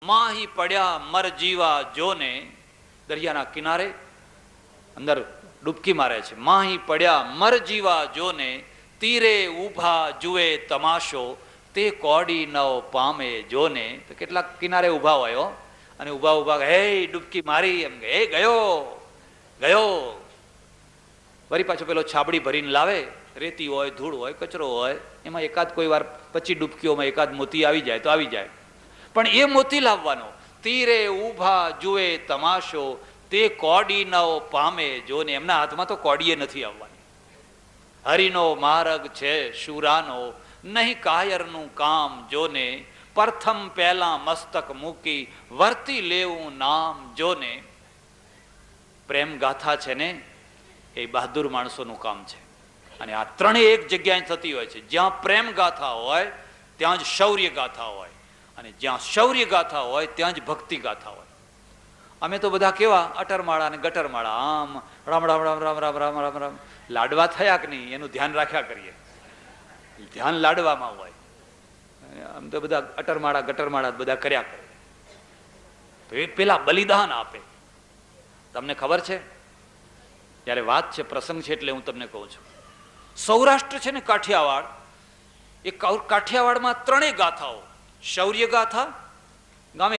માહી પડ્યા મર જીવા જોને, દરિયાના કિનારે અંદર ડૂબકી મારે છે. માહી પડ્યા મર જીવા જોને, તીરે ઊભા જુએ તમાશો, તે કોડી નવ પામે જોને. તો કેટલાક કિનારે ઊભા હોય અને ઊભા ઊભા હે ડૂબકી મારી, એમ હે ગયો ગયો. વળી પાછો પેલો છાબડી ભરીને લાવે, રેતી હોય, ધૂળ હોય, કચરો હોય, એમાં એકાદ કોઈ વાર 25 ડૂબકીઓમાં એકાદ મોતી આવી જાય તો આવી જાય, પણ એ મોતી લાવવાનો. તીરે ઊભા જુએ તમાશો, તે કોડી નવ પામે જોને. એમના હાથમાં તો કોડીએ નથી આવવાની. હરિનો માર્ગ છે શુરાનો, નહીં કાયરનું કામ જોને. પ્રથમ પહેલા મસ્તક મૂકી, વર્તી લેવું નામ જોને. પ્રેમ ગાથા છે ને એ બહાદુર માણસોનું કામ છે. અને આ ત્રણેય એક જગ્યાએ થતી હોય છે. જ્યાં પ્રેમ ગાથા હોય ત્યાં જ શૌર્ય ગાથા હોય, અને જ્યાં શૌર્ય ગાથા હોય ત્યાં જ ભક્તિ ગાથા હોય. અમે તો બધા કેવા અટરમાળા અને ગટરમાળા, આમ રામ રામ રામ રામ રામ રામ રામ રામ લાડવા થયા કે નહીં એનું ધ્યાન રાખ્યા કરીએ. ધ્યાન લાડવામાં હોય. આમ તો બધા અટરમાળા ગટરમાળા બધા કર્યા કરે. તો એ પેલા બલિદાન આપે. તમને ખબર છે, જ્યારે વાત છે, પ્રસંગ છે એટલે હું તમને કહું છું. સૌરાષ્ટ્ર છે ને કાઠિયાવાડ, એ કાઠિયાવાડમાં ત્રણેય ગાથાઓ, શૌર્ય ગાથા,